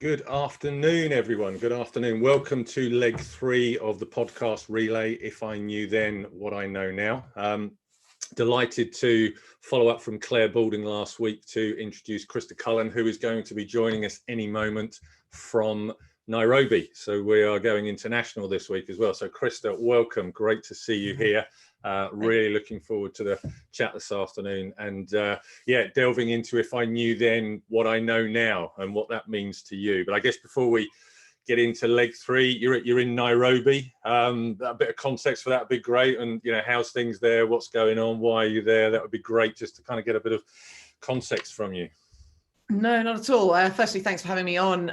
Good afternoon, everyone. Good afternoon. Welcome to leg 3 of the podcast relay, If I Knew Then What I Know Now. Delighted to follow up from Claire Balding last week to introduce Crista Cullen, who is going to be joining us any moment from Nairobi. So we are going international this week as well. So Crista, welcome. Great to see you here. Really looking forward to the chat this afternoon, and yeah, delving into If I Knew Then What I Know Now and what that means to you. But I guess before we get into leg 3, you're in Nairobi. A bit of context for that would be great, and you know, how's things there, what's going on, why are you there? That would be great just to kind of get a bit of context from you. No, not at all. Firstly, thanks for having me on.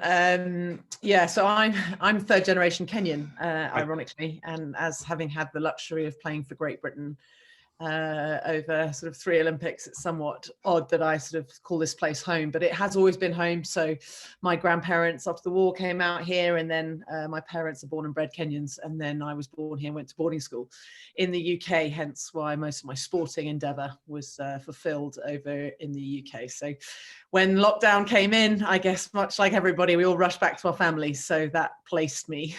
Yeah, so I'm third generation Kenyan, ironically, and as having had the luxury of playing for Great Britain over sort of 3 Olympics, it's somewhat odd that I sort of call this place home, but it has always been home. So my grandparents after the war came out here, and then my parents are born and bred Kenyans, and then I was born here and went to boarding school in the UK, hence why most of my sporting endeavour was fulfilled over in the UK. So when lockdown came in, I guess much like everybody, we all rushed back to our families. So that placed me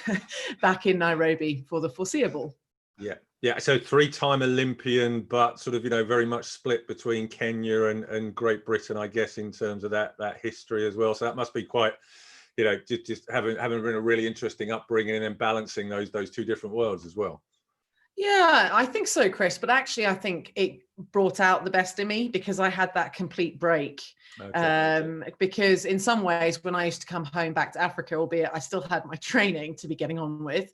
back in Nairobi for the foreseeable. Yeah, so 3-time Olympian, but sort of, you know, very much split between Kenya and Great Britain, I guess, in terms of that history as well. So that must be quite, you know, just having been a really interesting upbringing and balancing those 2 different worlds as well. Yeah, I think so, Chris. But actually, I think it brought out the best in me because I had that complete break. Okay. Because in some ways, when I used to come home back to Africa, albeit I still had my training to be getting on with,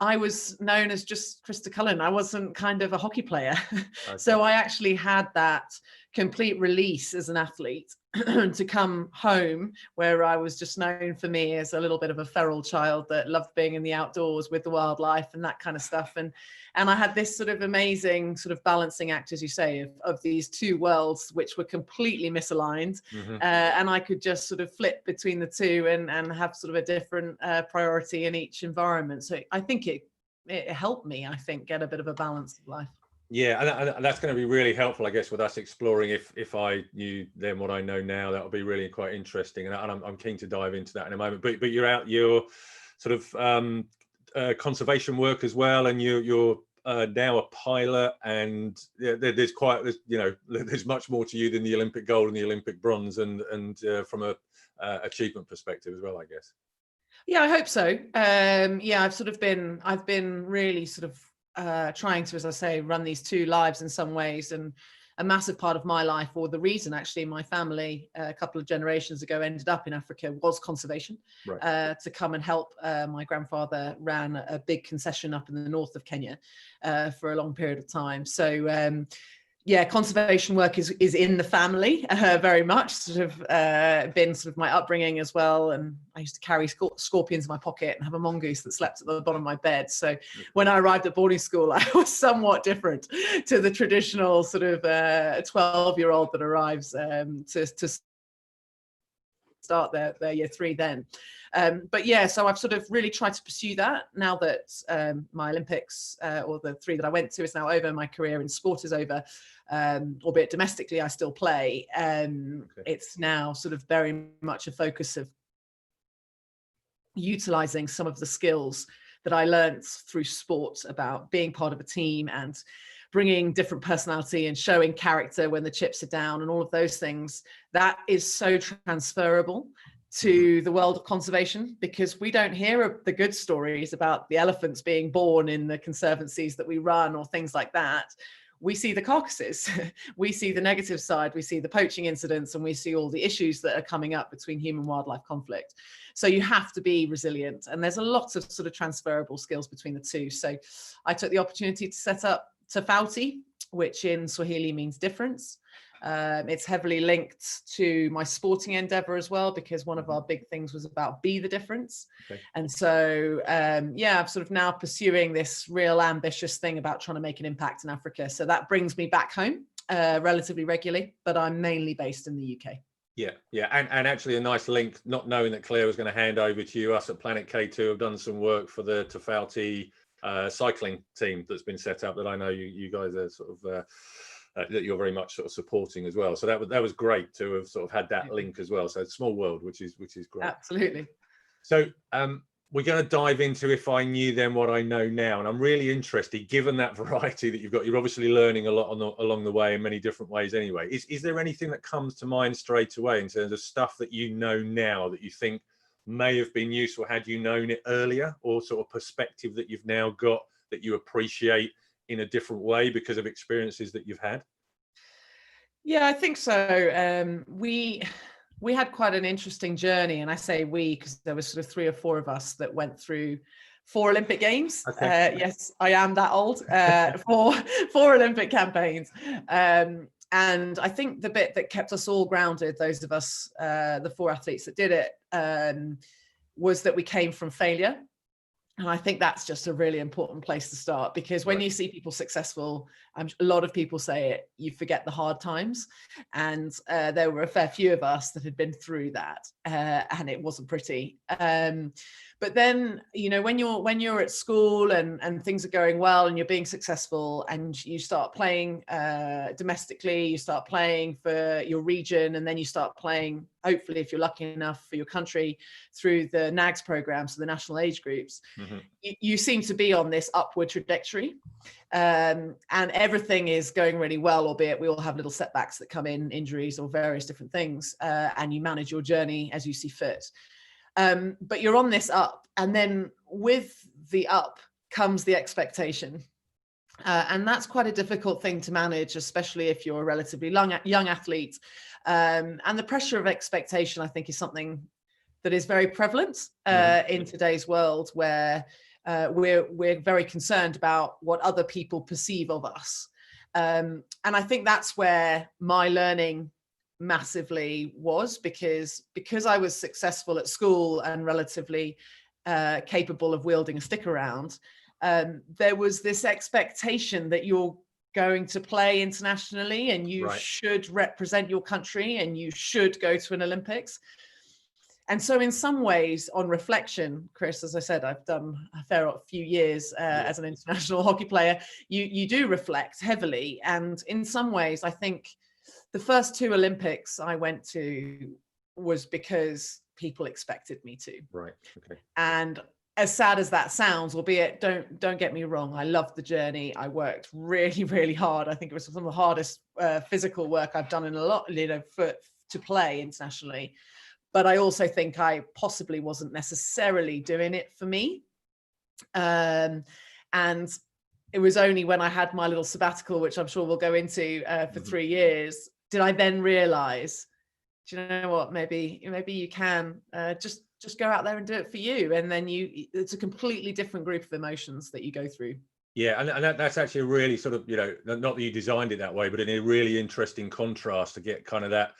I was known as just Crista Cullen. I wasn't kind of a hockey player. Okay. So I actually had that complete release as an athlete to come home, where I was just known for me as a little bit of a feral child that loved being in the outdoors with the wildlife and that kind of stuff. And I had this sort of amazing sort of balancing act, as you say, of these 2 worlds, which were completely misaligned. Mm-hmm. And I could just sort of flip between the 2 and have sort of a different priority in each environment. So I think it helped me, I think, get a bit of a balance of life. Yeah, and that's going to be really helpful, I guess, with us exploring if I knew then what I know now. That would be really quite interesting, and I'm keen to dive into that in a moment. But you're sort of conservation work as well, and you're now a pilot, and there's much more to you than the Olympic gold and the Olympic bronze, and from a achievement perspective as well, I guess. Yeah, I hope so. Yeah, I've been really sort of trying to, as I say, run these 2 lives in some ways. And a massive part of my life, or the reason actually my family a couple of generations ago ended up in Africa, was conservation. Right. To come and help. My grandfather ran a big concession up in the north of Kenya for a long period of time. So yeah, conservation work is in the family very much, sort of been sort of my upbringing as well. And I used to carry scorpions in my pocket and have a mongoose that slept at the bottom of my bed. So when I arrived at boarding school, I was somewhat different to the traditional sort of 12-year-old that arrives to start their year 3 then. But yeah, so I've sort of really tried to pursue that now that my Olympics, or the 3 that I went to, is now over. My career in sport is over, albeit domestically I still play. Okay. It's now sort of very much a focus of utilizing some of the skills that I learned through sport about being part of a team and bringing different personality and showing character when the chips are down and all of those things. That is so transferable to the world of conservation, because we don't hear the good stories about the elephants being born in the conservancies that we run or things like that. we see the carcasses, we see the negative side, we see the poaching incidents, and we see all the issues that are coming up between human wildlife conflict. So you have to be resilient, and there's a lot of sort of transferable skills between the two. So I took the opportunity to set up Tofauti, which in Swahili means difference. It's heavily linked to my sporting endeavor as well, because one of our big things was about be the difference. Okay. And so, yeah, I'm sort of now pursuing this real ambitious thing about trying to make an impact in Africa. So that brings me back home relatively regularly, but I'm mainly based in the UK. Yeah, yeah, and actually a nice link, not knowing that Claire was going to hand over to you. Us at Planet K2 have done some work for the Tofauti cycling team that's been set up, that I know you guys are sort of that you're very much sort of supporting as well. So that was great to have sort of had that link as well. So it's a small world, which is great. Absolutely. So we're going to dive into If I Knew Then What I Know Now, and I'm really interested, given that variety that you've got. You're obviously learning a lot along the way in many different ways anyway. Is there anything that comes to mind straight away in terms of stuff that you know now that you think may have been useful had you known it earlier, or sort of perspective that you've now got that you appreciate in a different way because of experiences that you've had? Yeah, I think so. We had quite an interesting journey, and I say we because there was sort of 3 or 4 of us that went through 4 Olympic Games. Okay. Yes, I am that old. 4 Olympic campaigns. And I think the bit that kept us all grounded, those of us, the 4 athletes that did it, was that we came from failure. And I think that's just a really important place to start, because when you see people successful, a lot of people say it, you forget the hard times. And there were a fair few of us that had been through that, and it wasn't pretty. But then, you know, when you're at school and things are going well and you're being successful and you start playing domestically, you start playing for your region, and then you start playing, hopefully, if you're lucky enough, for your country through the NAGS program, so the national age groups, you seem to be on this upward trajectory, and everything is going really well, albeit we all have little setbacks that come in, injuries or various different things, and you manage your journey as you see fit. But you're on this up, and then with the up comes the expectation. And that's quite a difficult thing to manage, especially if you're a relatively young athlete. And the pressure of expectation, I think, is something that is very prevalent in today's world, where we're very concerned about what other people perceive of us. And I think that's where my learning massively was, because I was successful at school and relatively capable of wielding a stick around. There was this expectation that you're going to play internationally and you should represent your country and you should go to an Olympics. And so in some ways, on reflection, Chris, as I said, I've done a few years as an international hockey player. You do reflect heavily. And in some ways, I think the first 2 Olympics I went to was because people expected me to. Right. Okay. And as sad as that sounds, albeit don't get me wrong, I loved the journey. I worked really, really hard. I think it was some of the hardest physical work I've done in a lot, to play internationally. But I also think I possibly wasn't necessarily doing it for me. And it was only when I had my little sabbatical, which I'm sure we'll go into for 3 years, did I then realize, do you know what, maybe you can just go out there and do it for you. And then it's a completely different group of emotions that you go through. Yeah, and that's actually a really sort of, you know, not that you designed it that way, but in a really interesting contrast to get kind of that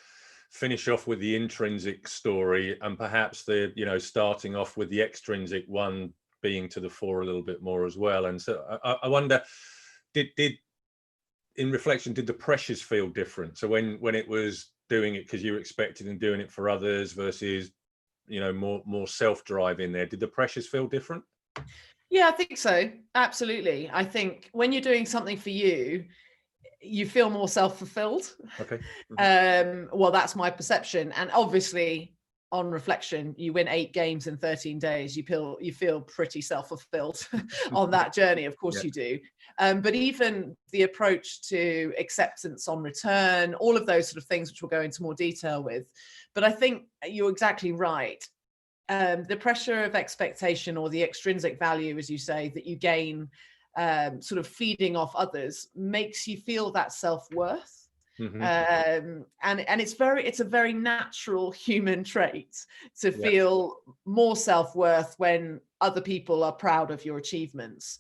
finish off with the intrinsic story, and perhaps the, you know, starting off with the extrinsic one being to the fore a little bit more as well. And so I wonder, did in reflection, did the pressures feel different? So when it was doing it because you were expected and doing it for others versus, you know, more self-drive in there, did the pressures feel different? Yeah, I think so. Absolutely. I think when you're doing something for you, you feel more self-fulfilled. Okay. Well, that's my perception. And obviously, on reflection, you win 8 games in 13 days. You feel pretty self-fulfilled on that journey. Of course you do. But even the approach to acceptance on return, all of those sort of things, which we'll go into more detail with. But I think you're exactly right. The pressure of expectation, or the extrinsic value, as you say, that you gain sort of feeding off others makes you feel that self-worth. Mm-hmm. And it's a very natural human trait to feel more self-worth when other people are proud of your achievements.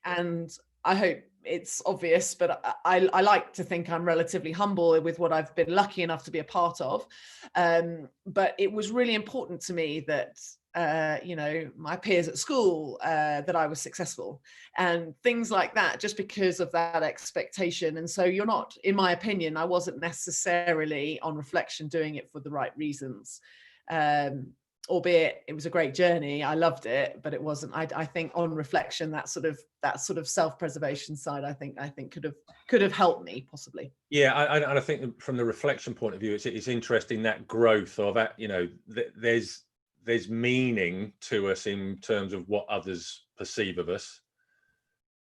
And I hope it's obvious, but I like to think I'm relatively humble with what I've been lucky enough to be a part of. But it was really important to me that my peers at school, that I was successful and things like that, just because of that expectation. And so you're not, in my opinion, I wasn't necessarily on reflection doing it for the right reasons. Albeit it was a great journey. I loved it, but it wasn't, I think on reflection, that sort of self-preservation side, I think could have helped me possibly. Yeah. And I think from the reflection point of view, it's interesting that growth of that, there's meaning to us in terms of what others perceive of us,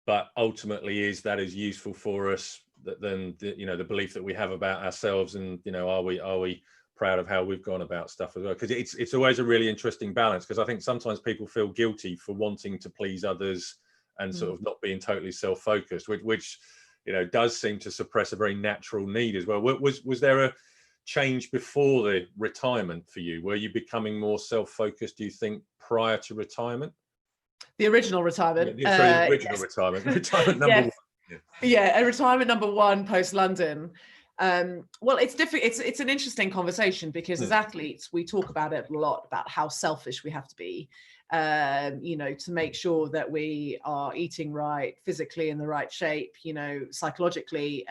but ultimately is useful for us than the belief that we have about ourselves, and are we proud of how we've gone about stuff as well? Because it's always a really interesting balance, because I think sometimes people feel guilty for wanting to please others and sort of not being totally self-focused, which does seem to suppress a very natural need as well. Was there a change before the retirement for you? Were you becoming more self-focused, do you think, prior to retirement? The original retirement. Retirement number one. Yeah, retirement number one post London. Well, it's different. It's an interesting conversation, because as athletes, we talk about it a lot, about how selfish we have to be, to make sure that we are eating right, physically in the right shape, psychologically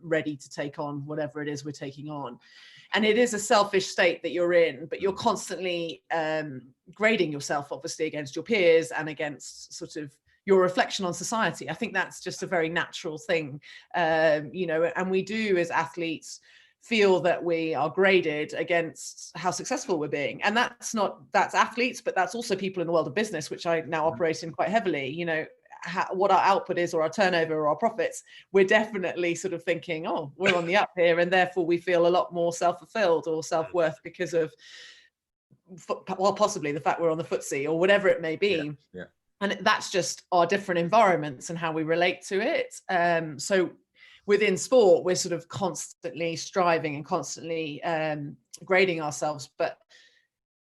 ready to take on whatever it is we're taking on. And it is a selfish state that you're in, but you're constantly grading yourself, obviously, against your peers and against sort of your reflection on society. I think that's just a very natural thing, and we do as athletes feel that we are graded against how successful we're being. And that's athletes, but that's also people in the world of business, which I now operate in quite heavily. What our output is, or our turnover, or our profits, we're definitely sort of thinking, oh, we're on the up here, and therefore we feel a lot more self-fulfilled or self-worth because of, well, possibly the fact we're on the footsie or whatever it may be. Yeah. And that's just our different environments and how we relate to it. So within sport, we're sort of constantly striving and constantly grading ourselves. But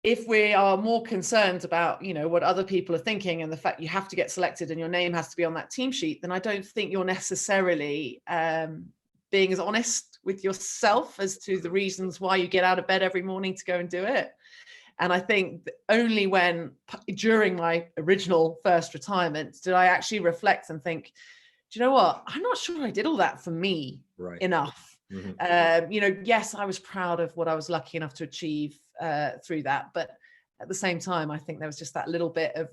if we are more concerned about, what other people are thinking, and the fact you have to get selected and your name has to be on that team sheet, then I don't think you're necessarily being as honest with yourself as to the reasons why you get out of bed every morning to go and do it. And I think only during my original first retirement, did I actually reflect and think, do you know what? I'm not sure I did all that for me enough. Mm-hmm. Yes, I was proud of what I was lucky enough to achieve through that. But at the same time, I think there was just that little bit of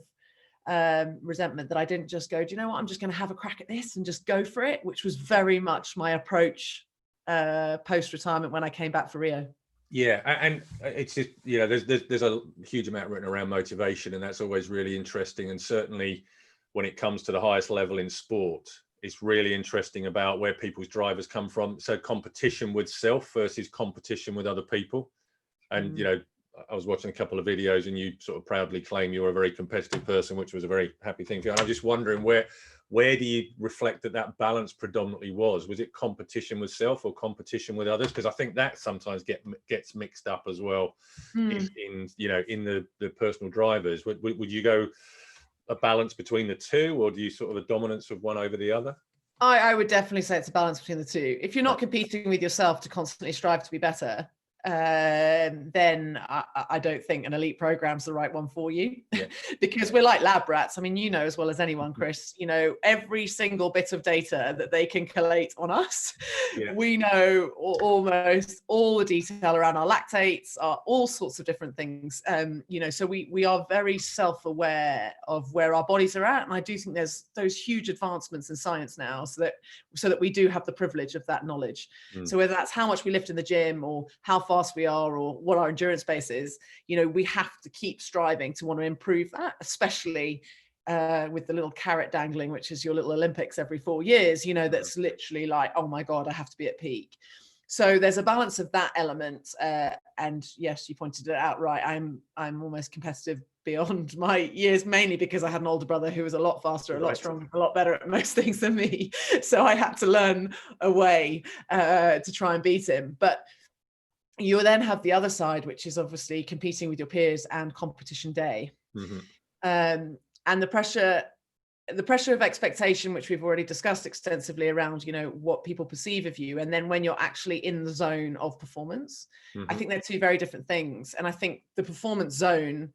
resentment that I didn't just go, do you know what? I'm just going to have a crack at this and just go for it, which was very much my approach post-retirement when I came back for Rio. Yeah, and it's just, there's a huge amount written around motivation, and that's always really interesting. And certainly when it comes to the highest level in sport, it's really interesting about where people's drivers come from. So competition with self versus competition with other people. And, I was watching a couple of videos, and you sort of proudly claim you're a very competitive person, which was a very happy thing for you. And I'm just wondering, where do you reflect that balance predominantly was? Was it competition with self or competition with others? Because I think that sometimes gets mixed up as well in the personal drivers. Would you go a balance between the two, or do you sort of a dominance of one over the other? I would definitely say it's a balance between the two. If you're not competing with yourself to constantly strive to be better, then I don't think an elite program's the right one for you, because we're like lab rats. I mean, as well as anyone, Chris, every single bit of data that they can collate on us, we know almost all the detail around our lactates, all sorts of different things. So we are very self-aware of where our bodies are at. And I do think there's those huge advancements in science now, so that we do have the privilege of that knowledge. So whether that's how much we lift in the gym, or how fast we are, or what our endurance base is, we have to keep striving to want to improve that, especially with the little carrot dangling, which is your little Olympics every 4 years, that's literally like, oh my God, I have to be at peak. So there's a balance of that element, and yes, you pointed it out right. I'm almost competitive beyond my years, mainly because I had an older brother who was a lot faster, a lot stronger, a lot better at most things than me. So I had to learn a way to try and beat him. But you then have the other side, which is obviously competing with your peers and competition day. And the pressure of expectation, which we've already discussed extensively around, what people perceive of you. And then when you're actually in the zone of performance, I think they're two very different things. And I think the performance zone,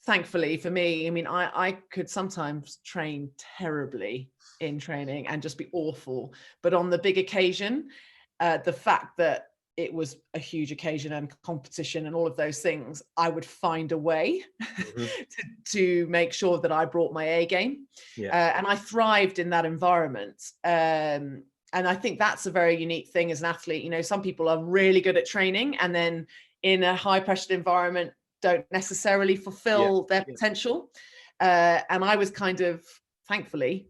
thankfully for me, I mean, I could sometimes train terribly in training and just be awful. But on the big occasion, the fact that it was a huge occasion and competition and all of those things, I would find a way to make sure that I brought my A game. And I thrived in that environment. And I think that's a very unique thing as an athlete. Some people are really good at training and then in a high pressured environment don't necessarily fulfill their potential. And I was kind of, thankfully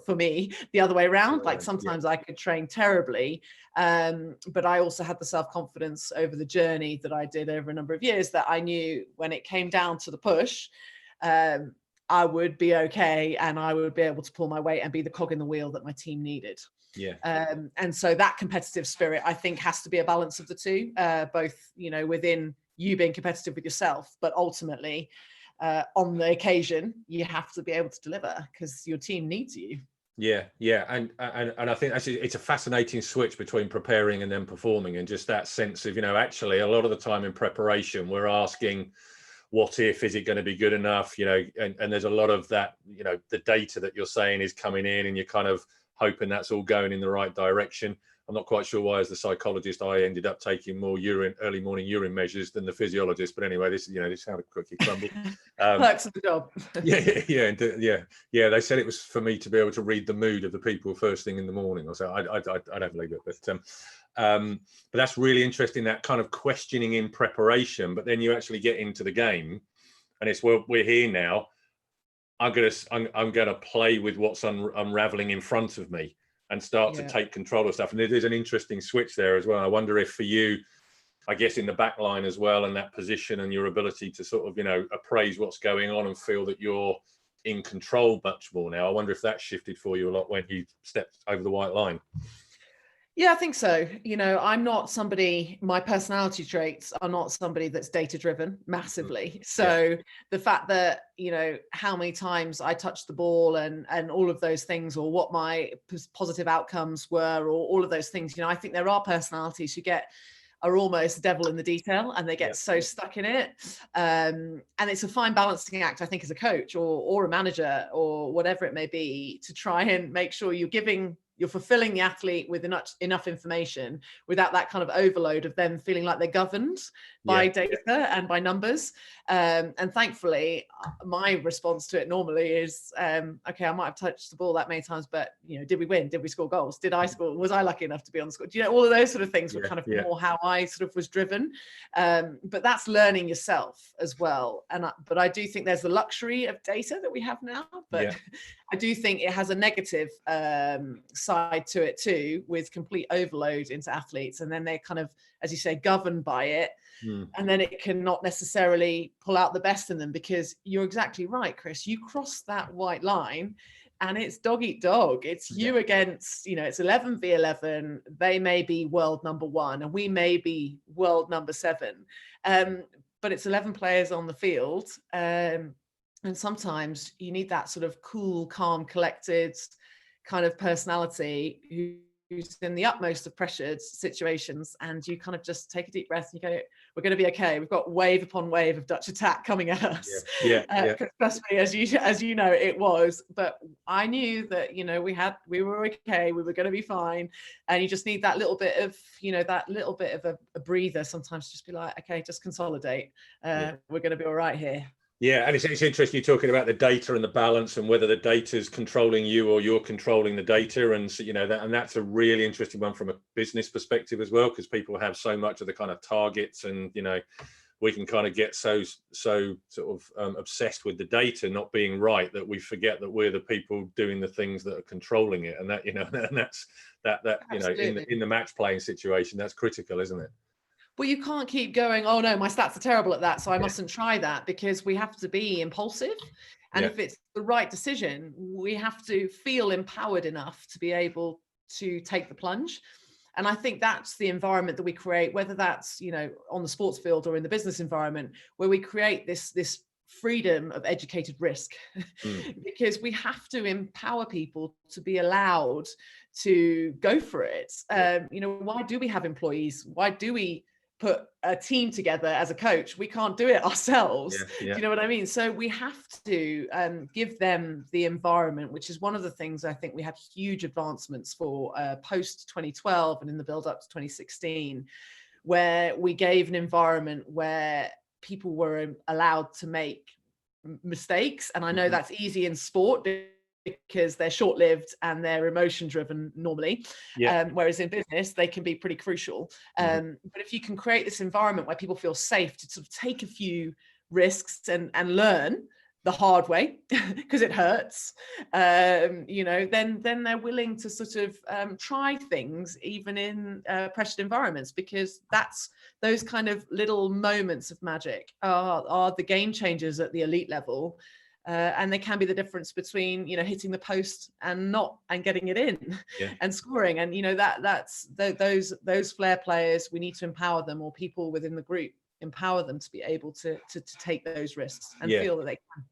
for me, the other way around. Like sometimes I could train terribly, but I also had the self-confidence over the journey that I did over a number of years that I knew when it came down to the push, I would be okay and I would be able to pull my weight and be the cog in the wheel that my team needed. And so that competitive spirit, I think, has to be a balance of the two, both, within you being competitive with yourself, but ultimately on the occasion, you have to be able to deliver because your team needs you. And I think actually it's a fascinating switch between preparing and then performing, and just that sense of, actually a lot of the time in preparation, we're asking, what if, is it going to be good enough? And there's a lot of that, the data that you're saying is coming in and you're kind of hoping that's all going in the right direction. I'm not quite sure why, as the psychologist, I ended up taking more early morning urine measures than the physiologist. But anyway, this is how the cookie crumbled. Perks of the job. Yeah. They said it was for me to be able to read the mood of the people first thing in the morning. Or so I don't believe it, but that's really interesting. That kind of questioning in preparation, but then you actually get into the game, and it's, well, we're here now. I'm gonna play with what's unraveling in front of me and start to take control of stuff. And there's an interesting switch there as well. I wonder if for you, I guess in the back line as well, and that position and your ability to sort of, appraise what's going on and feel that you're in control much more now. I wonder if that shifted for you a lot when you stepped over the white line. Yeah, I think so. I'm not somebody, my personality traits are not somebody that's data driven massively. So the fact that, how many times I touched the ball and all of those things, or what my positive outcomes were, or all of those things, I think there are personalities who are almost devil in the detail and they get so stuck in it. And it's a fine balancing act, I think, as a coach or a manager or whatever it may be, to try and make sure you're fulfilling the athlete with enough information without that kind of overload of them feeling like they're governed by data and by numbers. And thankfully, my response to it normally is, okay, I might have touched the ball that many times, but did we win? Did we score goals? Did I score? Was I lucky enough to be on the score? All of those sort of things were kind of more how I sort of was driven. But that's learning yourself as well. But I do think there's the luxury of data that we have now, but I do think it has a negative side to it too, with complete overload into athletes, and then they're kind of, as you say, governed by it. And then it can not necessarily pull out the best in them, because you're exactly right, Chris. You cross that white line and it's dog eat dog. It's you against, it's 11 v 11. They may be world number 1 and we may be world number 7. But it's 11 players on the field. And sometimes you need that sort of cool, calm, collected kind of personality who's in the utmost of pressured situations, and you kind of just take a deep breath and you go, we're going to be okay. We've got wave upon wave of Dutch attack coming at us. Trust me, as you know, it was. But I knew that, we were okay. We were going to be fine. And you just need that little bit of, a breather sometimes, just be like, okay, just consolidate. We're going to be all right here. Yeah, and it's interesting you're talking about the data and the balance, and whether the data is controlling you or you're controlling the data, and so, and that's a really interesting one from a business perspective as well, because people have so much of the kind of targets and we can kind of get so sort of obsessed with the data not being right that we forget that we're the people doing the things that are controlling it, and that, you know, and that's that you know, in the match playing situation, that's critical, isn't it? Well, you can't keep going, oh no, my stats are terrible at that, so I mustn't try that, because we have to be impulsive. And if it's the right decision, we have to feel empowered enough to be able to take the plunge. And I think that's the environment that we create, whether that's, you know, on the sports field or in the business environment, where we create this freedom of educated risk. Because we have to empower people to be allowed to go for it. You know, why do we have employees? Why do we put a team together as a coach? We can't do it ourselves. Do you know what I mean? So we have to give them the environment, which is one of the things I think we had huge advancements for post 2012 and in the build up to 2016, where we gave an environment where people were allowed to make mistakes. And I know that's easy in sport because they're short-lived and they're emotion-driven normally, whereas in business they can be pretty crucial. But if you can create this environment where people feel safe to sort of take a few risks and learn the hard way because it hurts, you know, then they're willing to sort of try things even in pressured environments, because that's those kind of little moments of magic are the game changers at the elite level. And they can be the difference between, you know, hitting the post and getting it in and scoring. And, you know, that's those flair players, we need to empower them, or people within the group, empower them to be able to take those risks and feel that they can.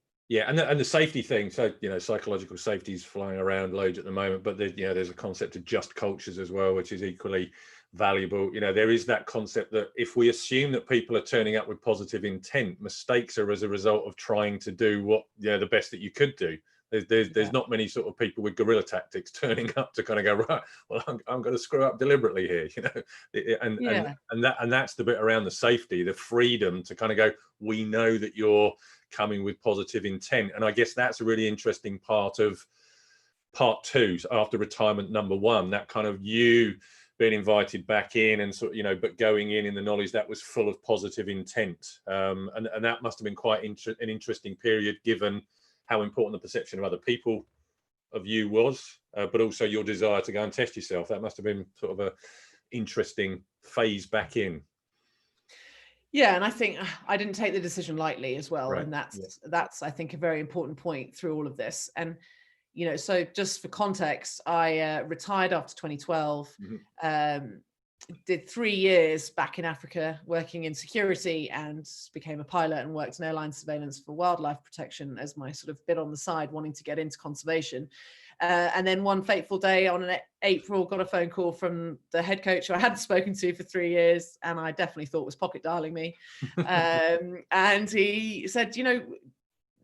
And the safety thing. So, you know, psychological safety is flying around loads at the moment, but you know, there's a concept of just cultures as well, which is equally valuable. You know, there is that concept that if we assume that people are turning up with positive intent, mistakes are as a result of trying to do what, you know, the best that you could do. There's not many sort of people with guerrilla tactics turning up to kind of go, right, well, I'm going to screw up deliberately here, you know. And that's the bit around the safety, the freedom to kind of go, we know that you're coming with positive intent. And I guess that's a really interesting part of part two, after retirement number one, that kind of you being invited back in and sort of, you know, but going in the knowledge that was full of positive intent. And that must have been quite an interesting period, given how important the perception of other people of you was, but also your desire to go and test yourself. That must have been sort of a interesting phase back in. Yeah, and I think I didn't take the decision lightly as well. Right. And that's I think a very important point through all of this. And, you know, so just for context, I retired after 2012, did 3 years back in Africa working in security, and became a pilot and worked in airline surveillance for wildlife protection as my sort of bit on the side, wanting to get into conservation. And then one fateful day on an April, got a phone call from the head coach who I hadn't spoken to for 3 years, and I definitely thought was pocket dialing me. And he said, you know,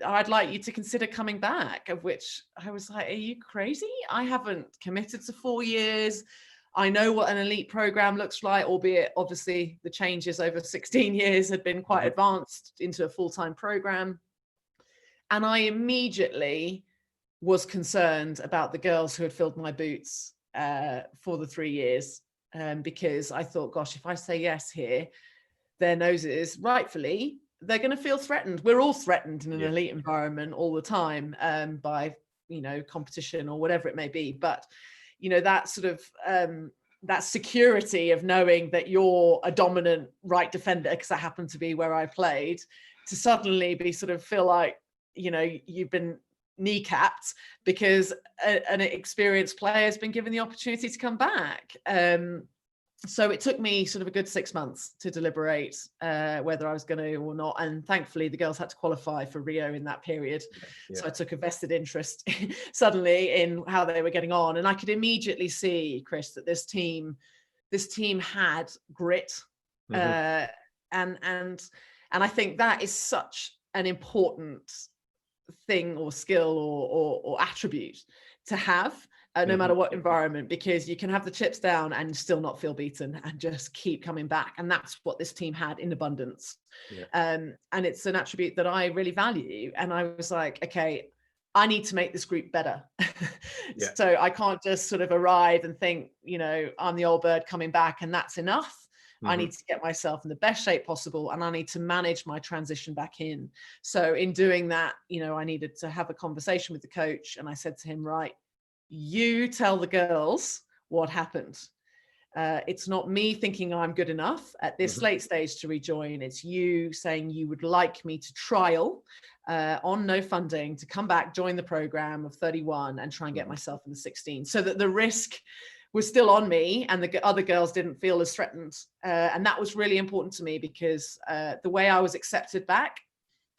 I'd like you to consider coming back, of which I was like, are you crazy? I haven't committed to 4 years. I know what an elite program looks like, albeit obviously the changes over 16 years had been quite advanced into a full-time program. And I immediately was concerned about the girls who had filled my boots for the 3 years, because I thought, gosh, if I say yes here, their noses, rightfully, they're going to feel threatened. We're all threatened in an elite environment all the time by, you know, competition or whatever it may be. But, you know, that sort of that security of knowing that you're a dominant right defender, because that happened to be where I played, to suddenly be sort of feel like, you know, you've been kneecapped because an experienced player has been given the opportunity to come back. So it took me sort of a good 6 months to deliberate whether I was going to or not. And thankfully, the girls had to qualify for Rio in that period. So I took a vested interest suddenly in how they were getting on. And I could immediately see, Chris, that this team had grit. And I think that is such an important thing or skill or attribute to have. No matter what environment, because you can have the chips down and still not feel beaten and just keep coming back. And that's what this team had in abundance. And it's an attribute that I really value. And I was like, okay, I need to make this group better. So I can't just sort of arrive and think, you know, I'm the old bird coming back and that's enough. I need to get myself in the best shape possible, and I need to manage my transition back in. So in doing that, I needed to have a conversation with the coach, and I said to him, right, you tell the girls what happened. It's not me thinking I'm good enough at this late stage to rejoin. It's you saying you would like me to trial on no funding to come back, join the program of 31 and try and get myself in the 16, so that the risk was still on me and the other girls didn't feel as threatened. And that was really important to me, because the way I was accepted back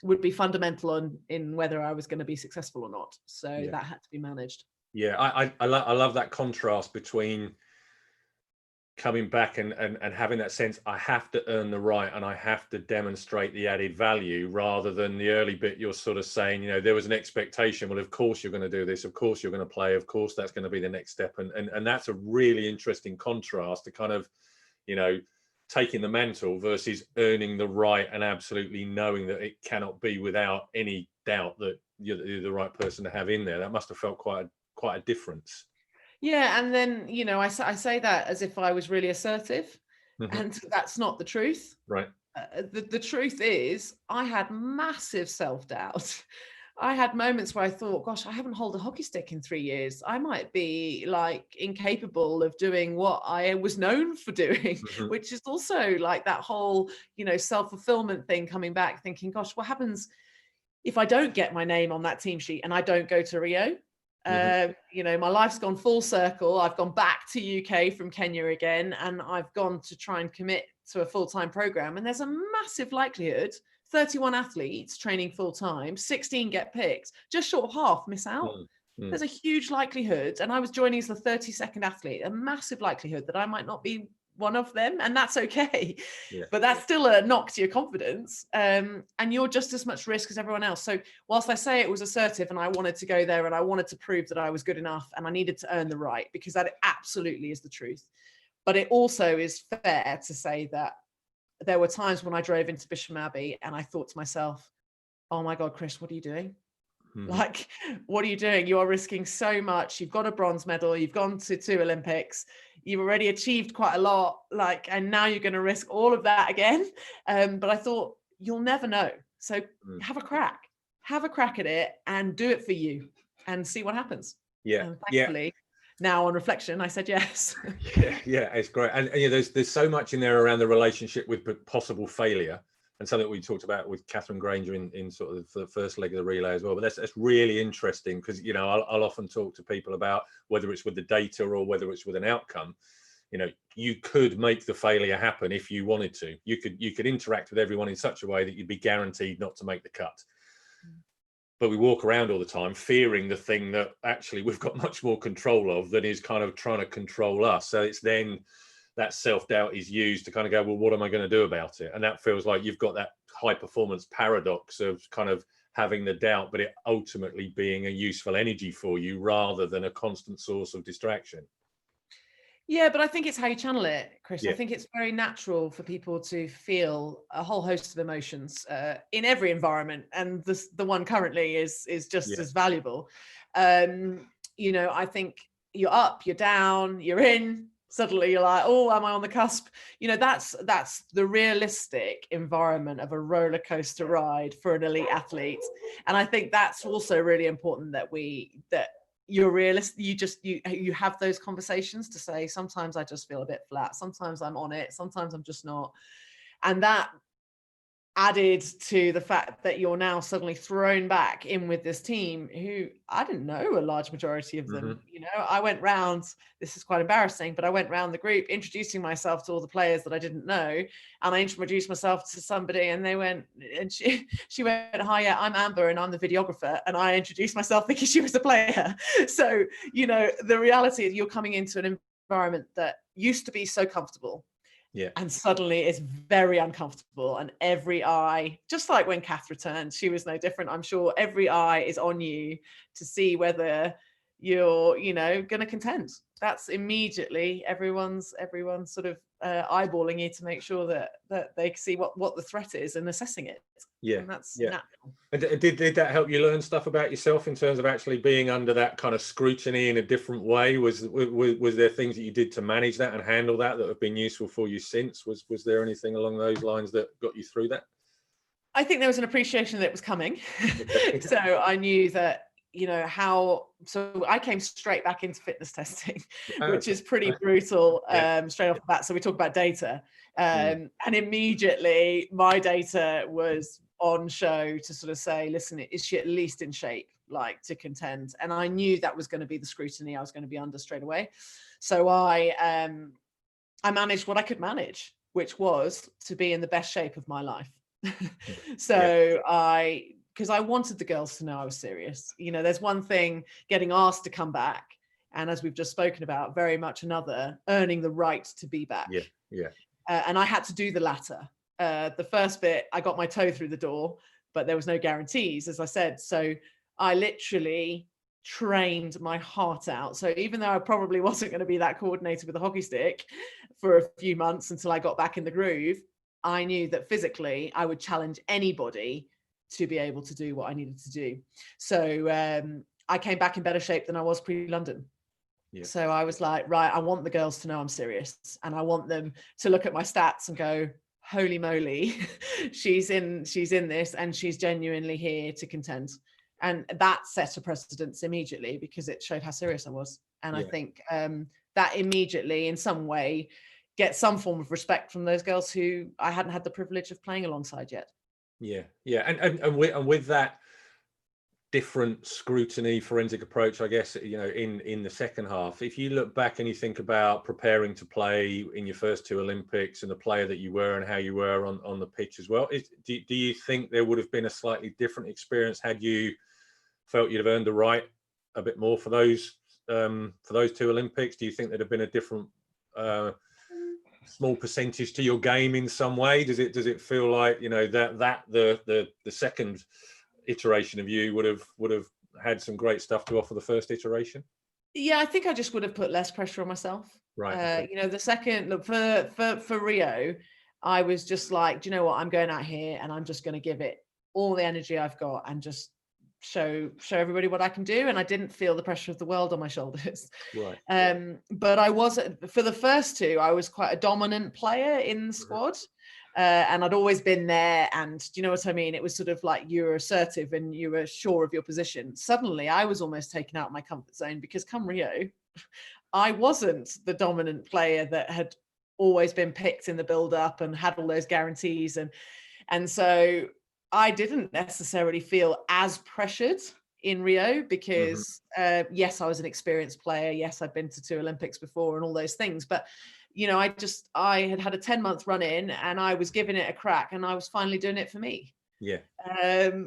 would be fundamental in whether I was going to be successful or not. So that had to be managed. Yeah, I love that contrast between coming back and having that sense, I have to earn the right and I have to demonstrate the added value, rather than the early bit you're sort of saying, there was an expectation, well, of course you're going to do this, of course you're going to play, of course that's going to be the next step. And that's a really interesting contrast to kind of, taking the mantle versus earning the right and absolutely knowing that it cannot be without any doubt that you're the right person to have in there. That must have felt quite a difference. Yeah, and then I say that as if I was really assertive, and that's not the truth. Right. The truth is, I had massive self-doubt. I had moments where I thought, gosh, I haven't held a hockey stick in 3 years. I might be like incapable of doing what I was known for doing, which is also like that whole, self-fulfillment thing coming back, thinking, gosh, what happens if I don't get my name on that team sheet and I don't go to Rio? My life's gone full circle. I've gone back to UK from Kenya again, and I've gone to try and commit to a full-time program. And there's a massive likelihood 31 athletes training full-time, 16 get picked, just short of half miss out. There's a huge likelihood, and I was joining as the 32nd athlete, a massive likelihood that I might not be one of them, and that's okay. But that's still a knock to your confidence, and you're just as much risk as everyone else. So whilst I say it was assertive and I wanted to go there and I wanted to prove that I was good enough and I needed to earn the right, because that absolutely is the truth, but it also is fair to say that there were times when I drove into Bisham Abbey and I thought to myself, oh my God, Chris, what are you doing? Like, what are you doing? You are risking so much. You've got a bronze medal. You've gone to 2 Olympics. You've already achieved quite a lot. And now you're going to risk all of that again. But I thought, you'll never know. So have a crack at it and do it for you and see what happens. And thankfully, now on reflection, I said yes. yeah, it's great. And there's so much in there around the relationship with possible failure, and something we talked about with Catherine Granger in sort of the first leg of the relay as well. But that's really interesting, because I'll often talk to people about whether it's with the data or whether it's with an outcome. You could make the failure happen if you wanted to. You could interact with everyone in such a way that you'd be guaranteed not to make the cut. But we walk around all the time fearing the thing that actually we've got much more control of than is kind of trying to control us. So it's then that self-doubt is used to kind of go, well, what am I going to do about it? And that feels like you've got that high performance paradox of kind of having the doubt, but it ultimately being a useful energy for you rather than a constant source of distraction. Yeah, but I think it's how you channel it, Chris. I think it's very natural for people to feel a whole host of emotions in every environment, and the one currently is just as valuable. I think you're up, you're down, you're in. Suddenly you're like, oh, am I on the cusp? That's the realistic environment of a roller coaster ride for an elite athlete, and I think that's also really important that you're realistic. You have those conversations to say, sometimes I just feel a bit flat, sometimes I'm on it, sometimes I'm just not. And that added to the fact that you're now suddenly thrown back in with this team who I didn't know a large majority of them. I went round, this is quite embarrassing, but I went round the group introducing myself to all the players that I didn't know, and I introduced myself to somebody and they went, and she went, hi, yeah, I'm Amber and I'm the videographer, and I introduced myself thinking she was a player. So the reality is you're coming into an environment that used to be so comfortable. And suddenly it's very uncomfortable, and every eye, just like when Kath returned, she was no different. I'm sure every eye is on you to see whether you're, going to contend. That's immediately everyone's sort of eyeballing you to make sure that they can see what the threat is and assessing it. Yeah, and that's yeah. natural. And did that help you learn stuff about yourself in terms of actually being under that kind of scrutiny in a different way? Was there things that you did to manage that and handle that have been useful for you since? Was there anything along those lines that got you through that? I think there was an appreciation that it was coming. Okay. So I knew that, so I came straight back into fitness testing, which is pretty brutal, straight off the bat. So we talk about data, and immediately my data was on show to sort of say, listen, is she at least in shape, like, to contend? And I knew that was going to be the scrutiny I was going to be under straight away. So I managed what I could manage, which was to be in the best shape of my life. So because I wanted the girls to know I was serious. There's one thing getting asked to come back, and as we've just spoken about, very much another, earning the right to be back. And I had to do the latter. The first bit, I got my toe through the door, but there was no guarantees, as I said. So I literally trained my heart out. So even though I probably wasn't going to be that coordinator with a hockey stick for a few months until I got back in the groove, I knew that physically I would challenge anybody to be able to do what I needed to do. So I came back in better shape than I was pre-London. So I was like, right, I want the girls to know I'm serious, and I want them to look at my stats and go, holy moly, she's in this, and she's genuinely here to contend. And that set a precedence immediately because it showed how serious I was. And I think that immediately, in some way, get some form of respect from those girls who I hadn't had the privilege of playing alongside yet. And with that different scrutiny, forensic approach, I guess, in the second half, if you look back and you think about preparing to play in your first two Olympics and the player that you were and how you were on the pitch as well, do you think there would have been a slightly different experience had you felt you'd have earned the right a bit more for those two Olympics? Do you think there'd have been a different small percentage to your game in some way? Does it feel like that the second iteration of you would have had some great stuff to offer the first iteration? I think I just would have put less pressure on myself. Right. The second look for Rio, I was just like, do you know what, I'm going out here and I'm just going to give it all the energy I've got and just show everybody what I can do. And I didn't feel the pressure of the world on my shoulders. Right. But I was, for the first two, I was quite a dominant player in the squad. And I'd always been there, and do you know what I mean? It was sort of like you were assertive and you were sure of your position. Suddenly I was almost taken out of my comfort zone, because come Rio, I wasn't the dominant player that had always been picked in the build-up and had all those guarantees. And so I didn't necessarily feel as pressured in Rio because, yes, I was an experienced player. Yes, I'd been to two Olympics before and all those things. But, I had a 10-month run in and I was giving it a crack, and I was finally doing it for me.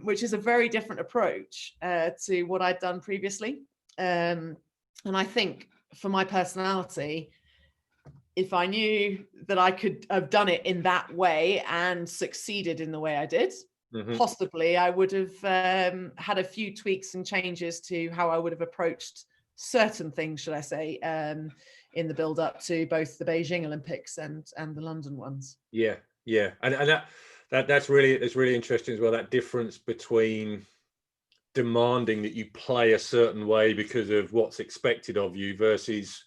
Which is a very different approach to what I'd done previously. And I think for my personality, if I knew that I could have done it in that way and succeeded in the way I did, possibly I would have had a few tweaks and changes to how I would have approached certain things, should I say, in the build up to both the Beijing Olympics and the London ones. And that's really interesting as well, that difference between demanding that you play a certain way because of what's expected of you versus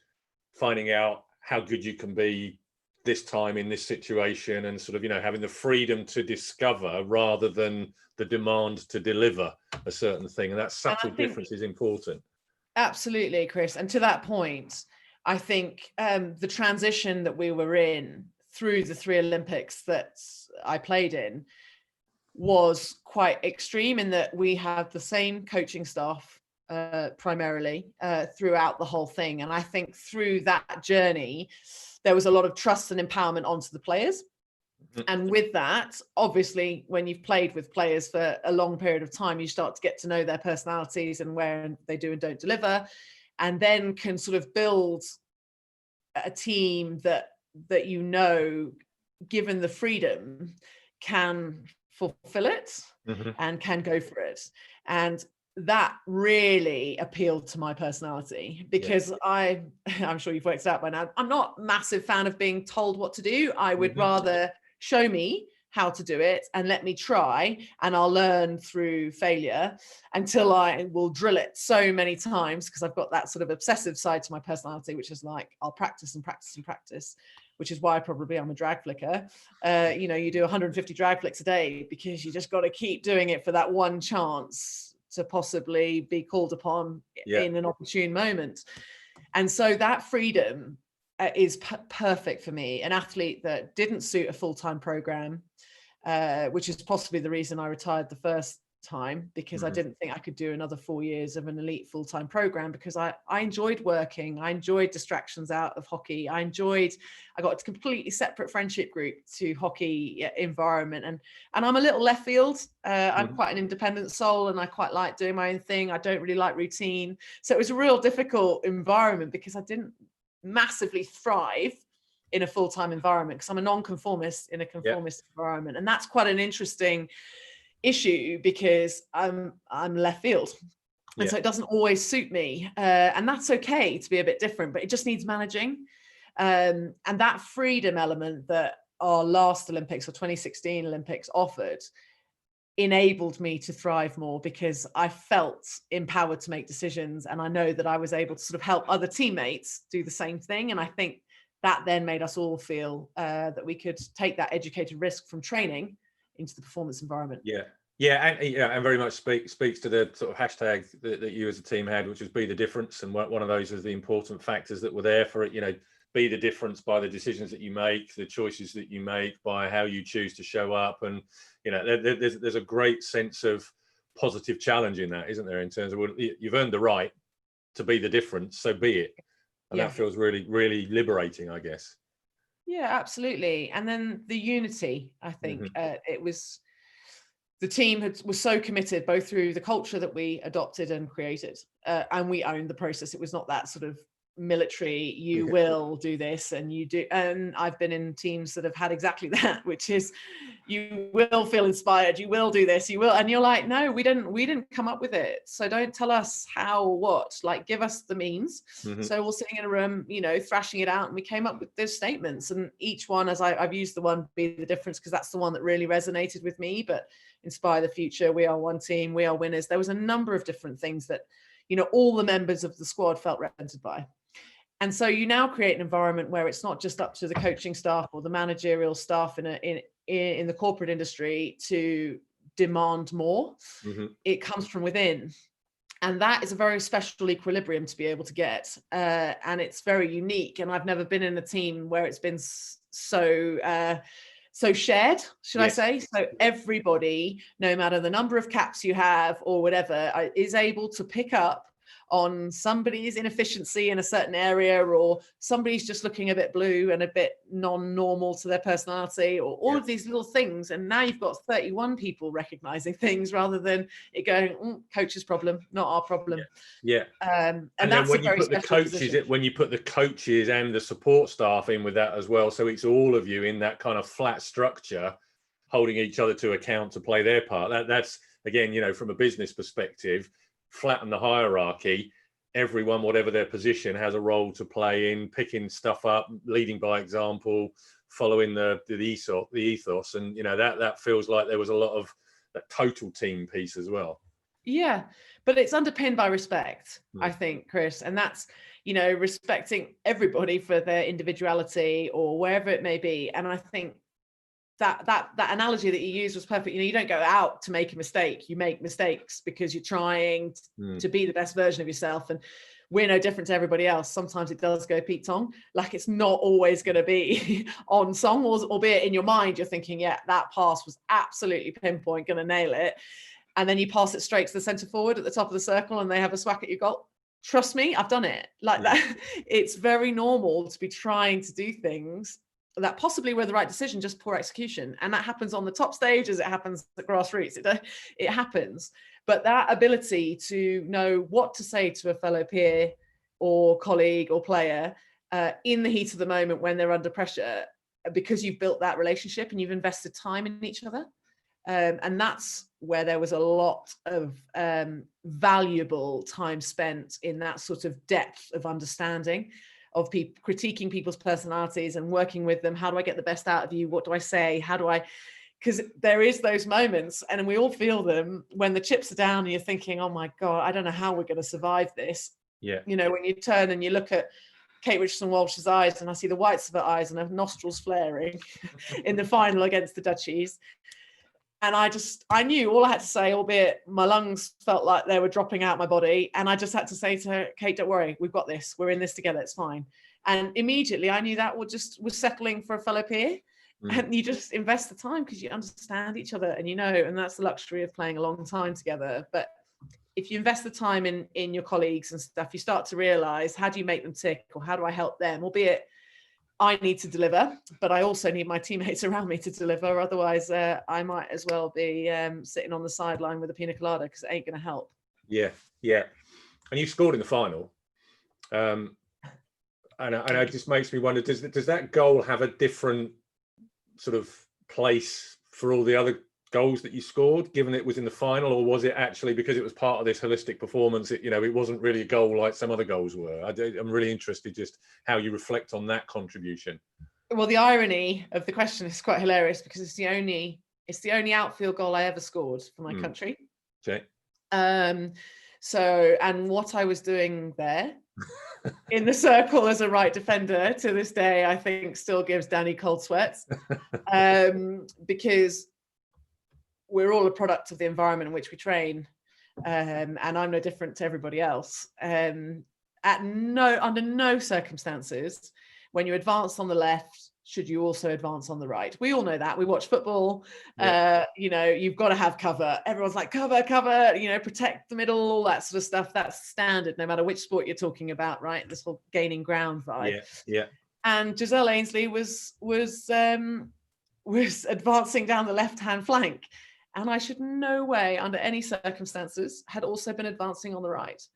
finding out how good you can be this time in this situation, and sort of having the freedom to discover rather than the demand to deliver a certain thing. And that subtle difference is important. Absolutely, Chris. And to that point, I think the transition that we were in through the three Olympics that I played in was quite extreme, in that we had the same coaching staff primarily throughout the whole thing. And I think through that journey, there was a lot of trust and empowerment onto the players. And with that, obviously, when you've played with players for a long period of time, you start to get to know their personalities and where they do and don't deliver, and then can sort of build a team that given the freedom, can fulfill it and can go for it. And that really appealed to my personality, because I'm sure you've worked it out by now, I'm not a massive fan of being told what to do. I would rather show me how to do it and let me try, and I'll learn through failure until I will drill it so many times, because I've got that sort of obsessive side to my personality, which is like, I'll practice and practice and practice, which is why probably I'm a drag flicker. You know, you do 150 drag flicks a day because you just got to keep doing it for that one chance to possibly be called upon in an opportune moment. And so that freedom is perfect for me. An athlete that didn't suit a full-time program, which is possibly the reason I retired the first time, because I didn't think I could do another 4 years of an elite full-time program, because I enjoyed working. I enjoyed distractions out of hockey. I got a completely separate friendship group to hockey environment. And I'm a little left field. I'm quite an independent soul, and I quite like doing my own thing. I don't really like routine. So it was a real difficult environment, because I didn't massively thrive in a full-time environment, because I'm a non-conformist in a conformist environment. And that's quite an interesting issue, because I'm left field, and so it doesn't always suit me, and that's okay to be a bit different, but it just needs managing, and that freedom element that our last Olympics, or 2016 Olympics, offered enabled me to thrive more, because I felt empowered to make decisions, and I know that I was able to sort of help other teammates do the same thing. And I think that then made us all feel that we could take that educated risk from training into the performance environment. And very much speaks to the sort of hashtag that you as a team had, which was be the difference. And one of those was the important factors that were there for it. You know, be the difference by the decisions that you make, the choices that you make, by how you choose to show up. And you know, there's a great sense of positive challenge in that, isn't there? In terms of, well, you've earned the right to be the difference, so be it. And that feels really, really liberating, I guess. Yeah, absolutely. And then the unity, I think it was, the team was so committed, both through the culture that we adopted and created, and we owned the process. It was not that sort of military, you will do this and you do. And I've been in teams that have had exactly that, which is, you will feel inspired, you will do this, you will, and you're like, no, we didn't come up with it, so don't tell us how or what, like, give us the means. So we're sitting in a room, you know, thrashing it out, and we came up with those statements, and each one, as I've used the one, be the difference, because that's the one that really resonated with me, but inspire the future, we are one team, we are winners. There was a number of different things that, you know, all the members of the squad felt represented by. And so you now create an environment where it's not just up to the coaching staff or the managerial staff in the corporate industry to demand more. It comes from within. And that is a very special equilibrium to be able to get. And it's very unique. And I've never been in a team where it's been so shared, should I say? So everybody, no matter the number of caps you have or whatever, is able to pick up on somebody's inefficiency in a certain area, or somebody's just looking a bit blue and a bit non-normal to their personality, or all of these little things. And now you've got 31 people recognizing things, rather than it going, coach's problem, not our problem. And that's when you put the coaches, when you put the coaches and the support staff in with that as well, so it's all of you in that kind of flat structure, holding each other to account to play their part. That's again, you know, from a business perspective, flatten the hierarchy. Everyone, whatever their position, has a role to play in picking stuff up, leading by example, following the ethos. And you know, that feels like there was a lot of that total team piece as well. Yeah, but it's underpinned by respect, I think, Chris, and that's, you know, respecting everybody for their individuality or wherever it may be. And I think that analogy that you used was perfect. You know, you don't go out to make a mistake, you make mistakes because you're trying to be the best version of yourself. And we're no different to everybody else. Sometimes it does go Pete Tong, like it's not always going to be on song, albeit in your mind you're thinking, yeah, that pass was absolutely pinpoint, going to nail it, and then you pass it straight to the centre forward at the top of the circle and they have a swack at your goal. Trust me, I've done it like that. It's very normal to be trying to do things that possibly were the right decision, just poor execution. And that happens on the top stage as it happens at the grassroots. It happens. But that ability to know what to say to a fellow peer or colleague or player in the heat of the moment when they're under pressure, because you've built that relationship and you've invested time in each other, And that's where there was a lot of valuable time spent in that sort of depth of understanding of people, critiquing people's personalities and working with them. How do I get the best out of you? What do I say? How do I, because there is those moments, and we all feel them when the chips are down and you're thinking, oh my God, I don't know how we're going to survive this. Yeah. You know, when you turn and you look at Kate Richardson-Walsh's eyes, and I see the whites of her eyes and her nostrils flaring in the final against the Duchies. And I knew all I had to say, albeit my lungs felt like they were dropping out my body. And I just had to say to her, Kate, don't worry, we've got this. We're in this together. It's fine. And immediately I knew that was settling for a fellow peer. And you just invest the time because you understand each other, and and that's the luxury of playing a long time together. But if you invest the time in your colleagues and stuff, you start to realize, how do you make them tick, or how do I help them? Albeit I need to deliver, but I also need my teammates around me to deliver. Otherwise, I might as well be sitting on the sideline with a pina colada, because it ain't going to help. Yeah, yeah. And you scored in the final. And it just makes me wonder, does that goal have a different sort of place for all the other goals that you scored, given it was in the final, or was it actually because it was part of this holistic performance? It wasn't really a goal like some other goals were. I'm really interested just how you reflect on that contribution. Well, the irony of the question is quite hilarious, because it's the only outfield goal I ever scored for my country. Okay. So, and what I was doing there in the circle as a right defender to this day, I think still gives Danny cold sweats, because we're all a product of the environment in which we train, and I'm no different to everybody else. Under no circumstances, when you advance on the left, should you also advance on the right. We all know that. We watch football. Yeah. You've got to have cover. Everyone's like, cover, protect the middle, all that sort of stuff. That's standard, no matter which sport you're talking about, right? This whole gaining ground vibe. Yeah. And Giselle Ainsley was advancing down the left-hand flank. And I should no way, under any circumstances, had also been advancing on the right.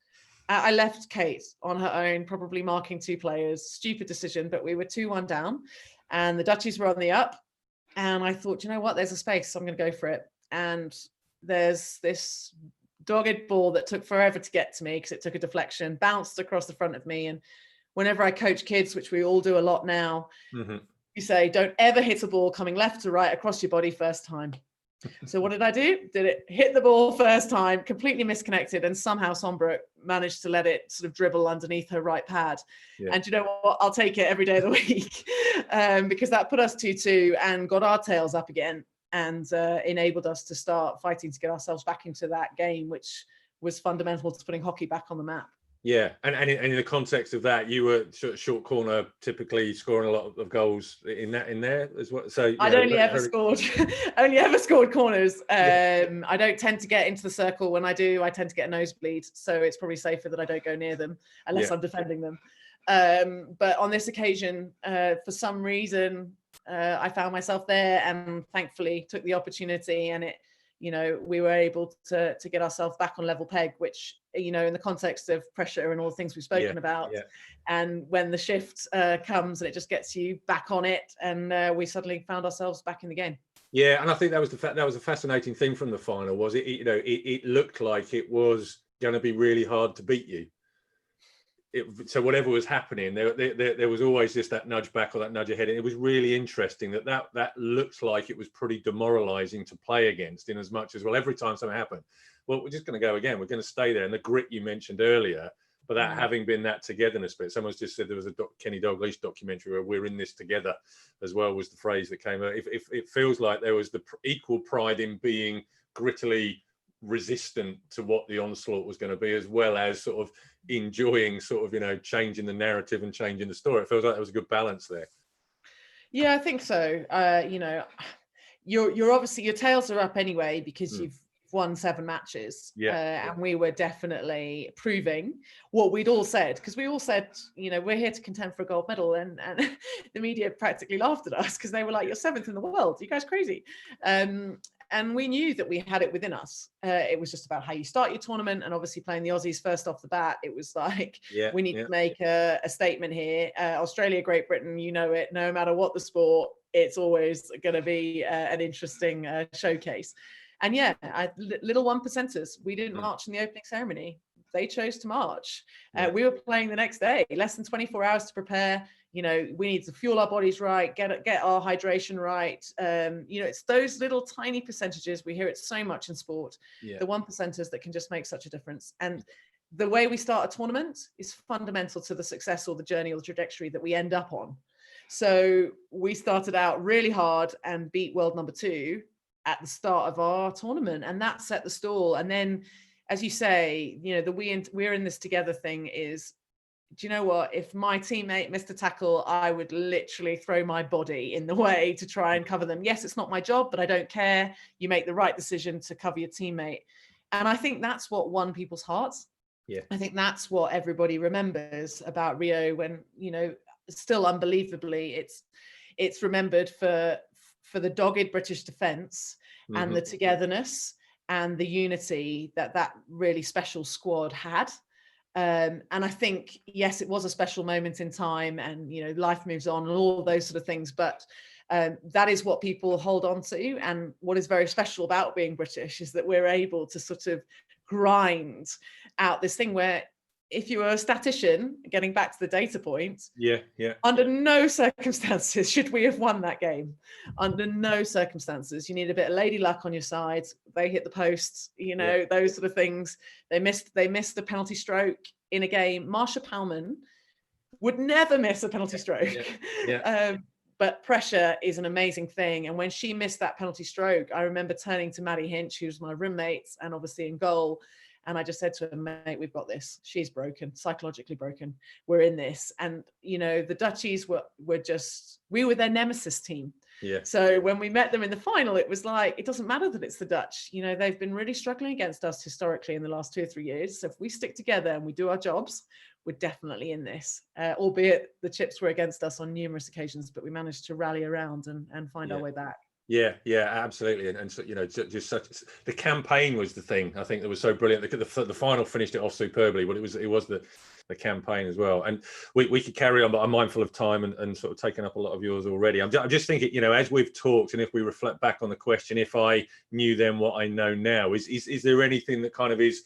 I left Kate on her own, probably marking two players. Stupid decision, but we were 2-1 down, and the Duchies were on the up. And I thought, you know what, there's a space, so I'm going to go for it. And there's this dogged ball that took forever to get to me, because it took a deflection, bounced across the front of me. And whenever I coach kids, which we all do a lot now, you say, don't ever hit a ball coming left to right across your body first time. So what did I do? Did it hit the ball first time, completely misconnected, and somehow Sombrook managed to let it sort of dribble underneath her right pad. Yeah. And you know what? I'll take it every day of the week, because that put us 2-2 and got our tails up again, and enabled us to start fighting to get ourselves back into that game, which was fundamental to putting hockey back on the map. Yeah, and in the context of that, you were short corner, typically scoring a lot of goals in there as well. So I'd only ever scored corners. I don't tend to get into the circle. When I do, I tend to get a nosebleed. So it's probably safer that I don't go near them unless I'm defending them. But on this occasion, for some reason, I found myself there, and thankfully took the opportunity, and we were able to get ourselves back on level peg, which, in the context of pressure and all the things we've spoken about. Yeah. And when the shift comes and it just gets you back on it, and we suddenly found ourselves back in the game. Yeah, and I think that was a fascinating thing from the final. Was it looked like it was going to be really hard to beat you. So whatever was happening, there was always just that nudge back or that nudge ahead. And it was really interesting that looked like it was pretty demoralizing to play against, in as much as, well, every time something happened, well, we're just going to go again. We're going to stay there. And the grit you mentioned earlier, but that having been that togetherness bit, someone's just said there was a Kenny Dalglish documentary where we're in this together as well, was the phrase that came out. If it feels like there was the equal pride in being grittily resistant to what the onslaught was going to be, as well as sort of enjoying changing the narrative and changing the story. It feels like there was a good balance there. Yeah, I think so. You're obviously, your tails are up anyway, because you've won 7 matches. And we were definitely proving what we'd all said, because we all said, we're here to contend for a gold medal, and the media practically laughed at us, because they were like, you're 7th in the world, you guys crazy. And we knew that we had it within us. It was just about how you start your tournament, and obviously playing the Aussies first off the bat, it was like, we need to make a statement here. Australia, Great Britain, it, no matter what the sport, it's always going to be an interesting showcase. And yeah, little 1%ers, we didn't march in the opening ceremony. They chose to march. We were playing the next day, less than 24 hours to prepare. You know, we need to fuel our bodies right, get our hydration right. You know, it's those little tiny percentages. We hear it so much in sport, the 1%ers that can just make such a difference. And the way we start a tournament is fundamental to the success or the journey or the trajectory that we end up on. So we started out really hard and beat world number 2 at the start of our tournament, and that set the stall. And then, as you say, you know, the we're in this together thing is, do you know what? If my teammate missed a tackle, I would literally throw my body in the way to try and cover them. Yes, it's not my job, but I don't care. You make the right decision to cover your teammate. And I think that's what won people's hearts. Yeah. I think that's what everybody remembers about Rio, when, you know, still unbelievably, it's remembered for the dogged British defence and the togetherness and the unity that really special squad had. And I think, yes, it was a special moment in time, and, you know, life moves on and all those sort of things, but that is what people hold on to. And what is very special about being British is that we're able to sort of grind out this thing where, if you were a statistician, getting back to the data point, under no circumstances should we have won that game. Under no circumstances. You need a bit of lady luck on your side. They hit the posts, you know, those sort of things. They missed the penalty stroke in a game. Marsha Palman would never miss a penalty stroke. But pressure is an amazing thing. And when she missed that penalty stroke, I remember turning to Maddie Hinch, who's my roommate and obviously in goal. And I just said to her, mate, we've got this. She's broken, psychologically broken. We're in this. And, you know, the Dutchies we were their nemesis team. Yeah. So when we met them in the final, it was like, it doesn't matter that it's the Dutch. You know, they've been really struggling against us historically in the last 2 or 3 years. So if we stick together and we do our jobs, we're definitely in this. Albeit the chips were against us on numerous occasions, but we managed to rally around and find our way back. Yeah, absolutely, and so, you know, just such, the campaign was the thing. I think that was so brilliant. The final finished it off superbly, but it was the campaign as well. And we could carry on, but I'm mindful of time and sort of taking up a lot of yours already. I'm just thinking, you know, as we've talked, and if we reflect back on the question, if I knew then what I know now, is there anything that kind of is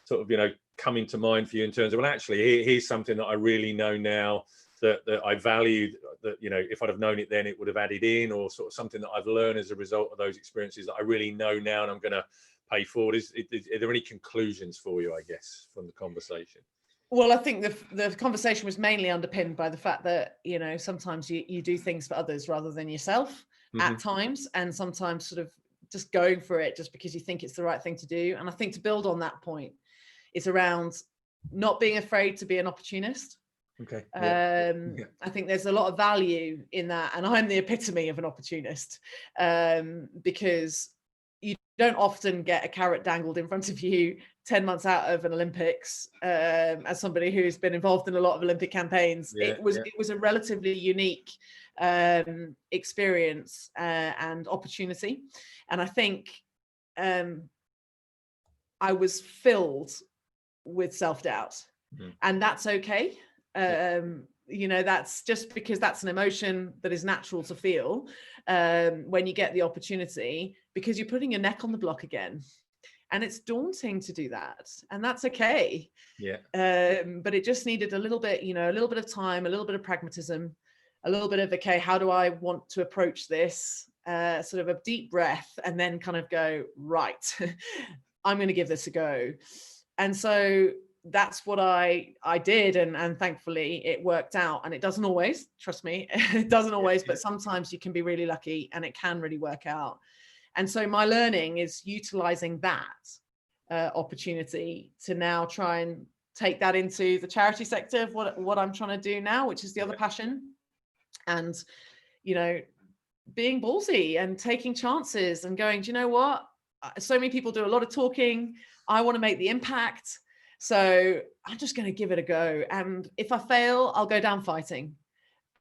sort of, you know, coming to mind for you in terms of, well, actually, here's something that I really know now, that I valued, that, you know, if I'd have known it then, it would have added in, or sort of something that I've learned as a result of those experiences that I really know now and I'm going to pay forward. Are there any conclusions for you, I guess, from the conversation? Well, I think the conversation was mainly underpinned by the fact that, you know, sometimes you do things for others rather than yourself at times, and sometimes sort of just going for it just because you think it's the right thing to do. And I think to build on that point, it's around not being afraid to be an opportunist. Okay. I think there's a lot of value in that, and I'm the epitome of an opportunist, because you don't often get a carrot dangled in front of you 10 months out of an Olympics. As somebody who's been involved in a lot of Olympic campaigns, it was a relatively unique experience and opportunity, and I think I was filled with self-doubt, and that's okay. You know, that's just because that's an emotion that is natural to feel when you get the opportunity, because you're putting your neck on the block again, and it's daunting to do that, and that's okay. But it just needed a little bit, you know, a little bit of time, a little bit of pragmatism, a little bit of, okay, how do I want to approach this? Sort of a deep breath, and then kind of go, right, I'm going to give this a go. And so that's what I did, and thankfully it worked out. And it doesn't always, trust me, it doesn't always, but sometimes you can be really lucky and it can really work out. And so my learning is utilizing that opportunity to now try and take that into the charity sector of what I'm trying to do now, which is the other passion. And, you know, being ballsy and taking chances and going, do you know what? So many people do a lot of talking. I want to make the impact. So I'm just going to give it a go. And if I fail, I'll go down fighting.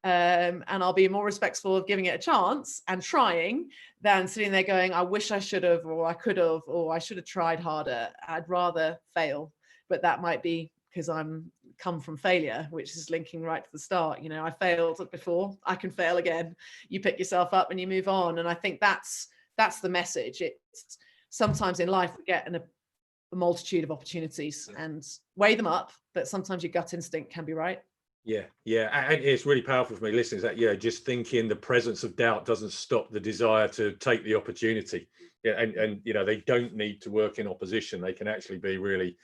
And I'll be more respectful of giving it a chance and trying than sitting there going, I wish I should have, or I could have, or I should have tried harder. I'd rather fail. But that might be because I'm come from failure, which is linking right to the start. You know, I failed before, I can fail again. You pick yourself up and you move on. And I think that's the message. It's sometimes in life we get a multitude of opportunities and weigh them up, but sometimes your gut instinct can be right. Yeah, and it's really powerful for me listening is that, just thinking the presence of doubt doesn't stop the desire to take the opportunity. Yeah, and they don't need to work in opposition. They can actually be really,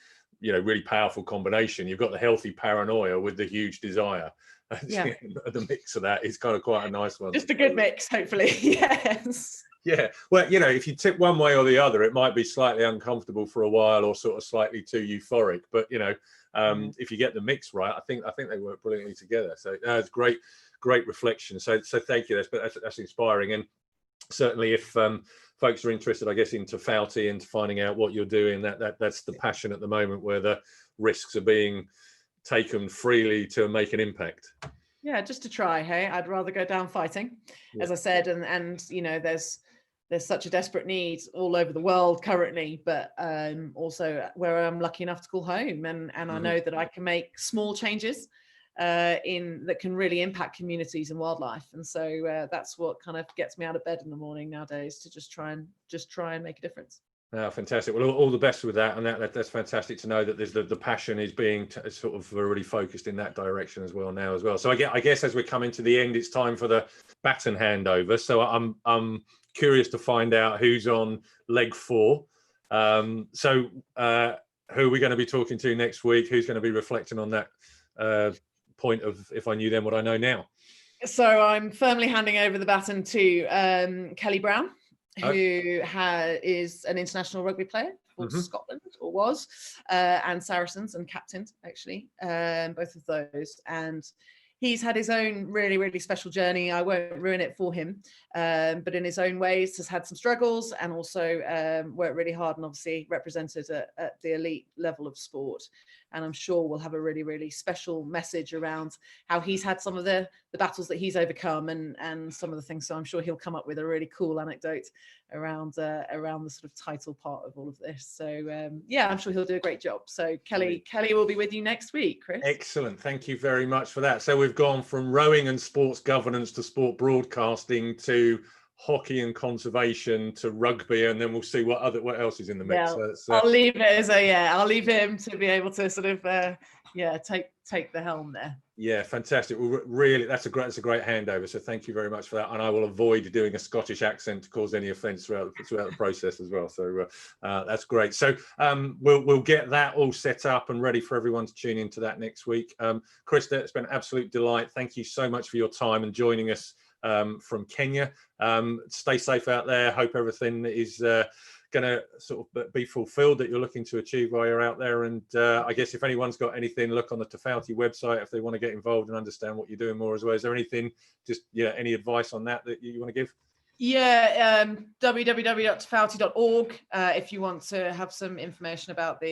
really powerful combination. You've got the healthy paranoia with the huge desire. Yeah. The mix of that is kind of quite a nice one. Just a good mix, hopefully. Yes. Yeah, well, if you tip one way or the other, it might be slightly uncomfortable for a while or sort of slightly too euphoric. But if you get the mix right, I think they work brilliantly together. So it's great reflection. So thank you. That's inspiring. And certainly, if folks are interested, I guess, into Tafouti and finding out what you're doing, that's the passion at the moment, where the risks are being taken freely to make an impact. Yeah, just to try. Hey, I'd rather go down fighting, as I said, and there's such a desperate need all over the world currently, but also where I'm lucky enough to call home, and I know that I can make small changes that can really impact communities and wildlife, and so that's what kind of gets me out of bed in the morning nowadays, to just try and make a difference. Oh, fantastic. Well, all the best with that, and that's fantastic to know that there's the passion is being sort of really focused in that direction as well now as well. So I guess as we're coming to the end, it's time for the baton handover. So I'm curious to find out who's on leg 4. So who are we going to be talking to next week? Who's going to be reflecting on that point of if I knew then what I know now? So I'm firmly handing over the baton to Kelly Brown, who is an international rugby player for Scotland, or was, and Saracens, and captained actually both of those. And he's had his own really, really special journey. I won't ruin it for him, but in his own ways has had some struggles, and also worked really hard, and obviously represented at the elite level of sport. And I'm sure we'll have a really, really special message around how he's had some of the battles that he's overcome, and some of the things. So I'm sure he'll come up with a really cool anecdote around the sort of title part of all of this. So yeah, I'm sure he'll do a great job. So Kelly will be with you next week, Chris. Excellent. Thank you very much for that. So we've gone from rowing and sports governance to sport broadcasting to hockey and conservation to rugby, and then we'll see what else is in the mix. Yeah, So I'll leave it as I'll leave him to be able to sort of take the helm there. Yeah, fantastic. Well, really, that's a great handover. So thank you very much for that. And I will avoid doing a Scottish accent to cause any offence throughout the process as well. So that's great. So we'll get that all set up and ready for everyone to tune into that next week. Crista, it's been an absolute delight. Thank you so much for your time and joining us from Kenya. Stay safe out there. Hope everything is going to sort of be fulfilled that you're looking to achieve while you're out there. And I guess if anyone's got anything, look on the Tafouti website if they want to get involved and understand what you're doing more as well. Is there anything, any advice on that you want to give? Yeah, www.tafouti.org if you want to have some information about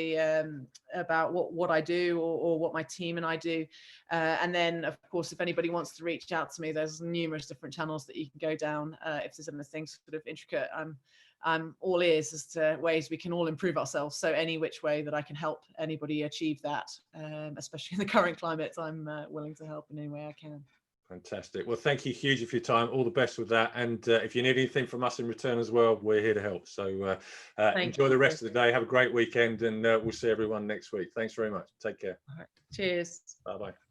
about what I do or what my team and I do. And then, of course, if anybody wants to reach out to me, there's numerous different channels that you can go down. If there's anything sort of intricate, I'm all ears as to ways we can all improve ourselves. So any which way that I can help anybody achieve that, especially in the current climate, I'm willing to help in any way I can. Fantastic. Well, thank you hugely for your time. All the best with that. And if you need anything from us in return as well, we're here to help. So enjoy the rest of the day. Have a great weekend, and we'll see everyone next week. Thanks very much. Take care. All right. Cheers. Bye-bye.